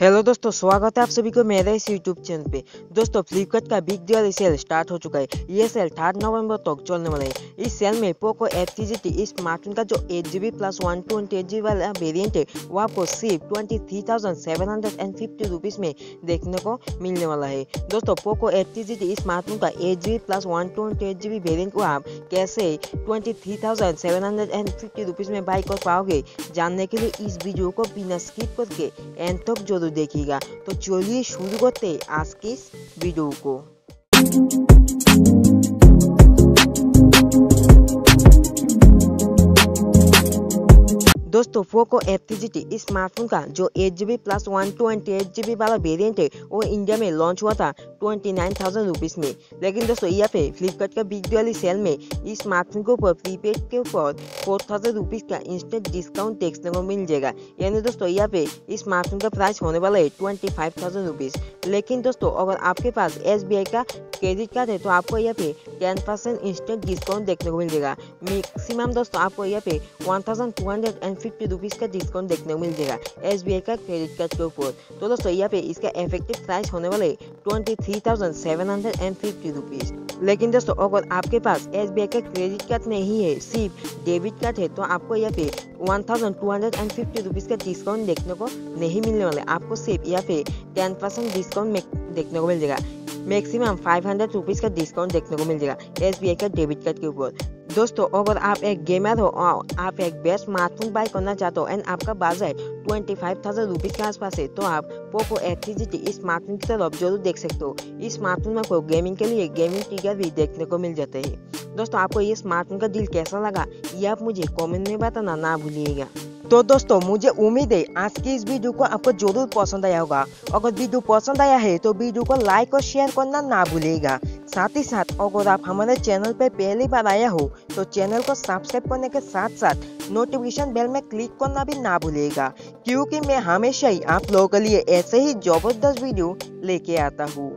Hello दोस्तों, स्वागत है आप सभी को मेरे इस यूट्यूब चैनल पे। दोस्तों, फ्लिपकार्ट का बिग दिवाली सेल स्टार्ट हो चुका है। ये सेल 3 नवंबर तक चलने वाला है। इस सेल में पोको F3GT इस स्मार्टफोन का जो 8GB प्लस 128GB वाला वेरिएंट है वो आपको सिर्फ 23,750 रुपीज़ में देखने को मिलने वाला है। दोस्तों, पोको F3GT इस स्मार्टफोन का 8GB प्लस 128GB वेरिएंट को आप कैसे 23,750 रुपीज़ में बाई कर पाओगे, जानने के लिए इस वीडियो को बिना स्किप करके एंड तक जरूर देखिएगा। तो चलिए शुरू करते हैं आज की इस वीडियो को। दोस्तों, पोको F3GT इस स्मार्टफोन का जो 8GB प्लस 128GB वाला वेरिएंट है वो इंडिया में लॉन्च हुआ था 29,000 रुपीज़ में। लेकिन दोस्तों, यहाँ पे फ्लिपकार्ट का बिग दिवाली सेल में इस स्मार्टफोन के ऊपर प्रीपेड के ऊपर 4,000 रुपीज़ का इंस्टेंट डिस्काउंट देखने को मिल जाएगा। यानी दोस्तों, यहाँ पे इस स्मार्टफोन का प्राइस होने वाला है 25,000 रुपीज़। लेकिन दोस्तों, अगर आपके पास SBI का क्रेडिट कार्ड है तो आपको यहाँ पे 10% इंस्टेंट डिस्काउंट देखने को मिल जाएगा। मैक्सिमम दोस्तों आपको यहाँ पे 1,250 रुपीज़ का डिस्काउंट देखने को मिल जाएगा SBI का क्रेडिट कार्ड के ऊपर। तो दोस्तों, यहाँ पे इसका इफेक्टिव प्राइस होने वाला है 23,750 रुपीज़। लेकिन दोस्तों, अगर आपके पास SBI का क्रेडिट कार्ड नहीं है, सिर्फ डेबिट कार्ड है, तो आपको यहाँ पे 1,250 रुपीज़ का डिस्काउंट देखने को नहीं मिलने वाला है। आपको सिर्फ यहाँ पे 10% डिस्काउंट देखने को मिल जाएगा। मैक्सिमम 500 रुपीज़ का डिस्काउंट देखने को मिल जाएगा SBI का डेबिट कार्ड के ऊपर। दोस्तों, अगर आप एक गेमर हो और आप एक बेस्ट स्मार्टफोन बाय करना चाहते हो एंड आपका बजट 25,000 रुपीज़ के आसपास है, तो आप पोको F3GT इस स्मार्टफोन की तरफ जरूर देख सकते हो। इस स्मार्टफोन में आपको गेमिंग के लिए गेमिंग ट्रिगर भी देखने को मिल जाते हैं। दोस्तों, आपको ये स्मार्टफोन का डील कैसा लगा ये आप मुझे कमेंट में बताना ना भूलिएगा। तो दोस्तों, मुझे उम्मीद है आज की इस वीडियो को आपको जरूर पसंद आया होगा। अगर वीडियो पसंद आया है तो वीडियो को लाइक और शेयर करना ना भूलिएगा। साथ ही साथ अगर आप हमारे चैनल पर पहली बार आया हो तो चैनल को सब्सक्राइब करने के साथ साथ नोटिफिकेशन बेल में क्लिक करना भी ना भूलिएगा, क्योंकि मैं हमेशा ही आप लोगों के लिए ऐसे ही जबरदस्त वीडियो लेके आता हूँ।